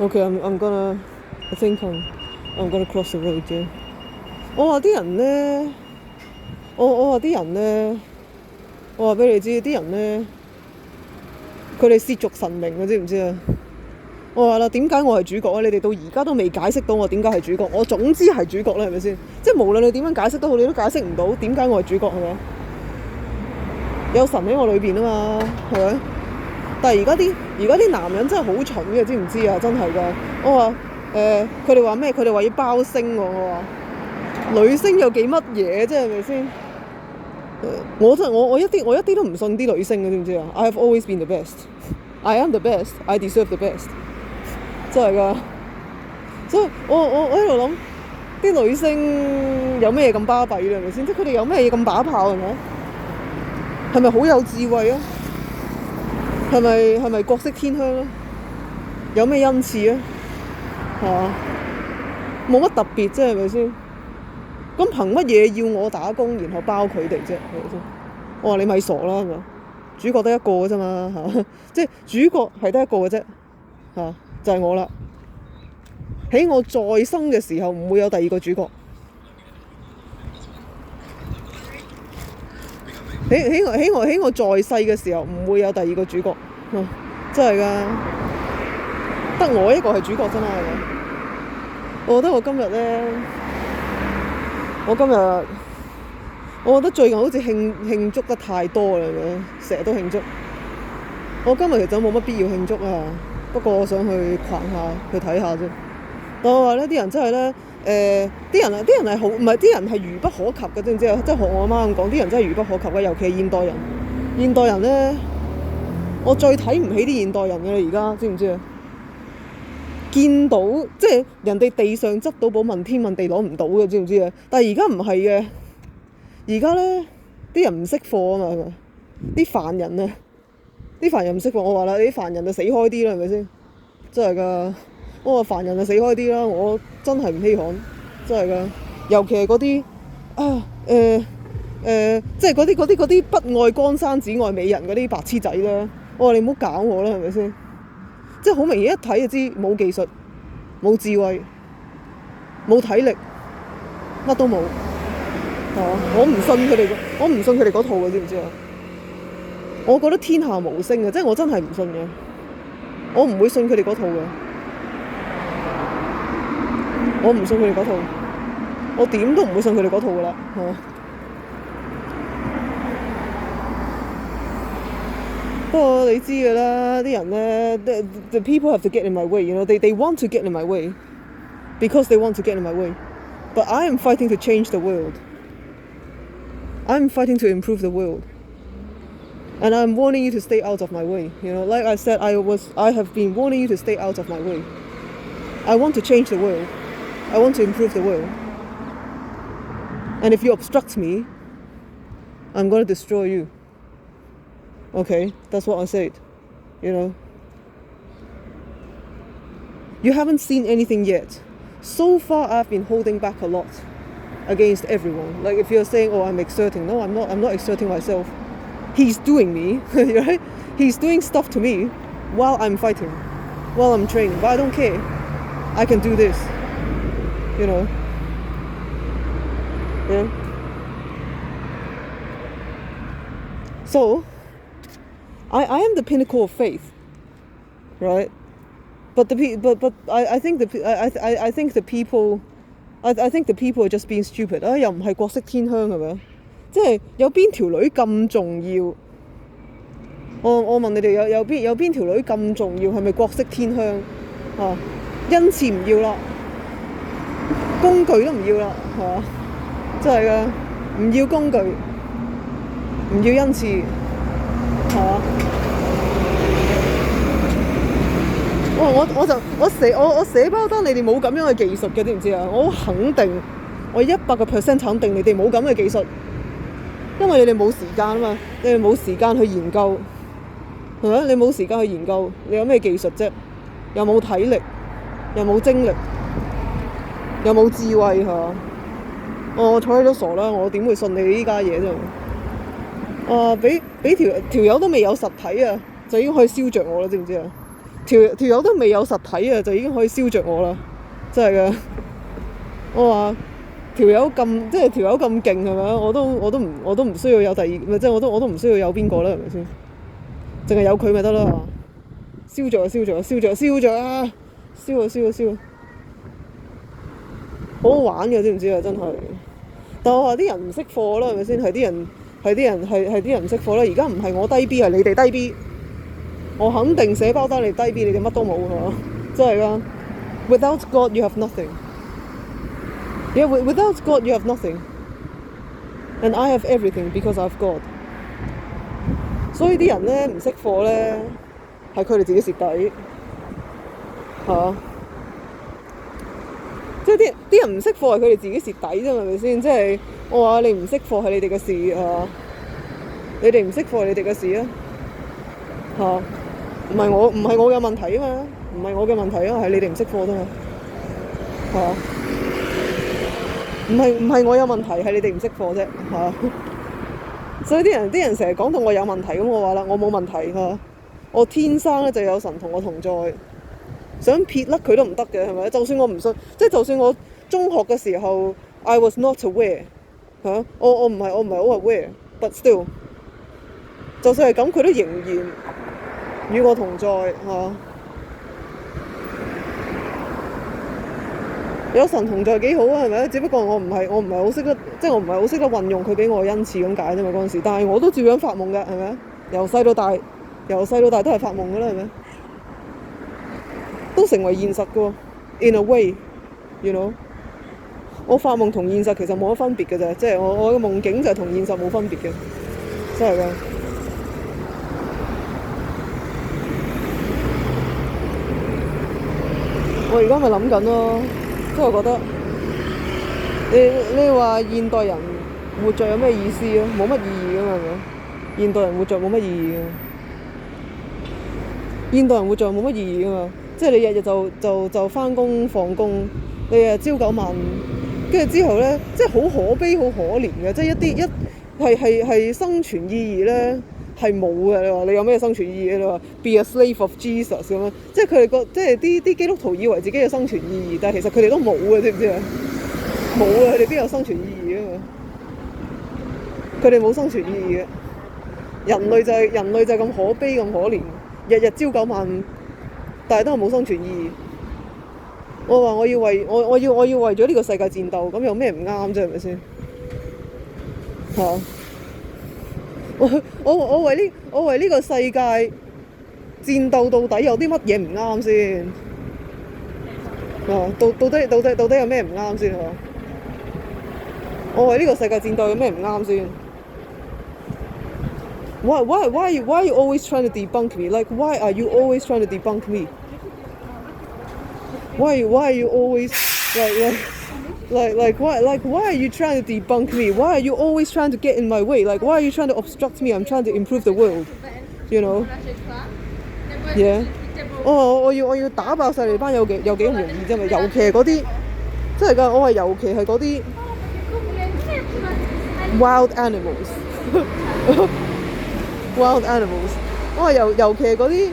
Okay, I'm gonna. I think I'm gonna cross the road 啫。我話啲人咧，我話啲人咧，我話俾你知，啲人咧，佢哋褻瀆神明嘅，知唔知啊？我話啦，點解我係主角啊？你哋到而家都未解釋到我點解係主角。我總之係主角啦，係咪先？即係無論你點樣解釋都好，你都解釋唔到點解我係主角，係咪？有神喺我裏邊啊嘛，係咪？但係而家啲男人真係好蠢嘅，知唔知啊？真係㗎。我話佢哋話咩？佢哋話要包星喎。我話女星有幾乜嘢啫？係咪先？我一啲都唔信啲女星嘅，知唔知啊 ？I have always been the best. I am the best. I deserve the best. 真係㗎。所以我喺度諗，啲女星有咩咁巴閉咧？係咪先？即係佢哋有咩嘢咁把炮係咪？係咪好有智慧啊？係咪國色天香啊？有咩恩賜啊？係嘛？冇乜特別啫，係咪先？咁憑乜嘢要我打工，然後包佢哋啫？係咪先？我話你咪傻啦，係嘛？主角得一個嘅啫嘛，嚇！即係主角係得一個嘅啫，嚇就係我啦。喺我在生嘅時候，唔會有第二個主角。喺我在世嘅時候，唔會有第二個主角。真係㗎，得我一個係主角啫嘛，係咪？我覺得我今日咧，我覺得最近好似慶祝得太多啦，成日都慶祝。我今日其實冇乜必要慶祝啊，不過我想去逛下，去睇下啫。但我話咧，啲人真係咧，啲人係好，唔係啲人係愚不可及嘅，知唔知啊？即係學我媽咁講，啲人真係愚不可及嘅，尤其係現代人。現代人咧，我最睇唔起啲現代人嘅啦，而家知唔知啊？見到即係人哋地上執到寶，問天問地攞唔到嘅，知唔知啊？但係而家唔係嘅，而家咧啲人唔識貨啊嘛，係咪？啲凡人啊，啲凡人唔識貨，我話啦，你啲凡人就死開啲啦，係咪先？真係㗎，我話凡人就死開啲啦，我真係唔稀罕，真係㗎。尤其係嗰啲即係嗰啲不愛江山只愛美人嗰啲白痴仔啦，我話你唔好搞我啦，係咪先？即係好明顯一睇就知冇技術、冇智慧、冇體力，乜都冇。我唔信佢哋嗰套嘅，知唔知啊？我覺得天下無聲嘅，即係我真係唔信嘅，我唔會信佢哋嗰套嘅，我唔信佢哋嗰套，我點都唔會信佢哋嗰套㗎啦，係嘛？不過你知㗎啦，啲人咧 the people have to get in my way, you know, they want to get in my way because they want to get in my way. But I am fighting to change the world. I'm fighting to improve the world. And I'm warning you to stay out of my way. You know, like I said, I have been warning you to stay out of my way. I want to change the world. I want to improve the world. And if you obstruct me, I'm going to destroy you. Okay, that's what I said. You know. You haven't seen anything yet. So far, I've been holding back a lot against everyone. Like if you're saying, "Oh, I'm exerting," no, I'm not. I'm not exerting myself. He's doing me, right? He's doing stuff to me while I'm fighting, while I'm training. But I don't care. I can do this. You know. Yeah. So, I am the pinnacle of faith, right? But I think I think the people are just being stupid. 又唔係國色天香係咪？即係有邊條女咁重要？我問你哋有邊條女咁重要？係咪國色天香啊？恩賜唔要啦，工具都唔要啦，係嘛？真係㗎，唔要工具，唔要恩賜，係嘛？我寫包單，你哋冇咁樣嘅技術嘅，知唔知啊？我肯定，我100% 肯定你哋冇咁嘅技術，因為你哋冇時間啊嘛，你哋冇時間去研究，係咪？你冇時間去研究，你有咩技術啫？又冇體力，又冇精力，又冇智慧，係嘛？我睬你都傻啦，我點會信你呢家嘢啫？俾條友都未有實體啊，就已經可以燒着我啦，知唔知啊？條友都未有實體啊，就已經可以燒着我啦，真係㗎。我話條友咁，即係條友咁勁係咪啊？我都唔需要有第二，即係我都唔需要有邊個啦，係咪先？淨係有佢咪得啦。燒着啊！燒着啊！燒着啊！燒着啊！燒啊！燒啊！燒啊！好好玩嘅，知唔知啊？真係。但我話啲人唔識貨啦，係咪先？係啲人唔識貨啦。而家唔係我低 B，係你哋低 B。我肯定寫包單你低 B，你哋乜都冇㗎，真係㗎。Without God, you have nothing. Yeah, without God, you have nothing. And I have everything because I have God. 所以啲人咧唔識貨咧，係佢哋自己蝕底嚇。即係啲人唔識貨係佢哋自己蝕底啫嘛，係咪先？即係我話你唔識貨係你哋嘅事嚇，你哋唔識貨係你哋嘅事啊嚇。唔係我嘅問題啊嘛，唔係我嘅問題啊，係你哋唔識貨啫嘛，係唔係我有問題，係你哋唔識貨啫嚇。所以啲人成日講到我有問題咁，我話啦，我冇問題嚇，我天生咧就有神同我同在，想撇甩佢都唔得嘅，係咪？就算我唔信，即係就算我中學嘅時候 I was not aware 嚇，我唔係好 aware，but still， 就算係咁，佢都仍然與我同在嚇。有神同在幾好啊，係咪？只不過我唔係好識得，即係我唔係好識得運用佢俾我恩賜咁解啫嘛，嗰陣時。但係我都照樣發夢㗎，係咪？由細到大都係發夢㗎啦，係咪？都成為現實㗎喎 ，in a way，you know。我發夢同現實其實冇乜分別㗎啫，即係我嘅夢境就係同現實冇分別嘅，真係㗎。我而家咪諗緊咯。即係我覺得你話現代人活着有咩意思啊？冇乜意義㗎嘛，係咪？現代人活着冇乜意義㗎。現代人活着冇乜意義㗎嘛。即係你日日就返工放工，你日朝九晚五，跟住之後咧，即係好可悲好可憐嘅，即係係生存意義咧係冇嘅。你話你有咩生存意義？你話 be a slave of Jesus 咁樣，即係佢哋即係啲基督徒以為自己有生存意義，但係其實佢哋都冇嘅，知唔知啊？冇啊！佢哋邊有生存意義啊嘛？佢哋冇生存意義嘅。人類就係咁可悲咁可憐，日日朝九晚五，但係都係冇生存意義。我話我要為咗呢個世界戰鬥，咁有咩唔啱啫？係咪先？嚇！我為呢個世界戰鬥到底有啲乜嘢唔啱先？到底有咩唔啱先？我為呢個世界戰鬥有咩唔啱先？Why you always trying to debunk me? Like why are you always trying to debunk me? Why are you always why are you trying to debunk me? Why are you always trying to get in my way? Like why are you trying to obstruct me? I'm trying to improve the world. You know? Yeah. 我要打爆晒你班有幾咁容易啫嘛？尤其係嗰啲真係㗎，我係尤其係嗰啲 wild animals 。wild animals， 我係尤其係嗰啲，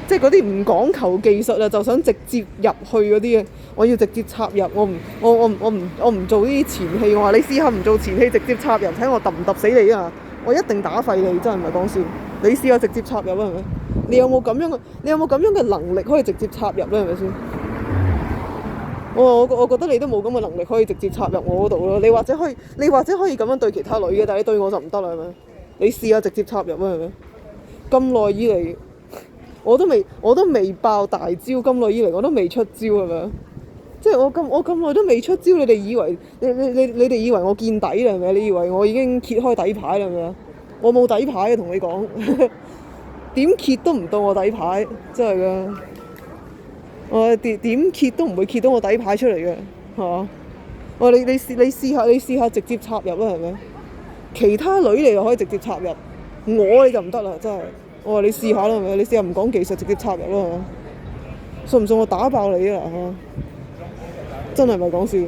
即係嗰啲唔講求技術啊，就想直接入去嗰啲啊，我要直接插入，我唔做呢啲前戲。我話你試下唔做前戲，直接插入，睇我揼唔揼死你啊！我一定打廢你，真係唔係講笑。你試下直接插入啊，係咪？你有冇咁樣嘅能力可以直接插入咧？係咪先？我覺得你都冇咁嘅能力可以直接插入我嗰度咯。你或者可以咁樣對其他女嘅，但係你對我就唔得啦，係咪？你試下直接插入啊，係咪？咁耐以嚟，我都未爆大招，咁耐以嚟我都未出招，係咪？即係我咁耐都未出招，你哋以為你哋以為我見底啦，係咪？你以為我已經揭開底牌啦，係咪？我冇底牌嘅，同你講，點揭都唔到我底牌，真係㗎。我點揭都唔會揭到我底牌出嚟嘅，係嘛？我你試下直接插入啦，係咪？其他女你就可以直接插入，我你就唔得啦，真係。我話你試下啦，係咪？你試下唔講技術直接插入啦，係嘛？信唔信我打爆你啊？真係唔係講笑。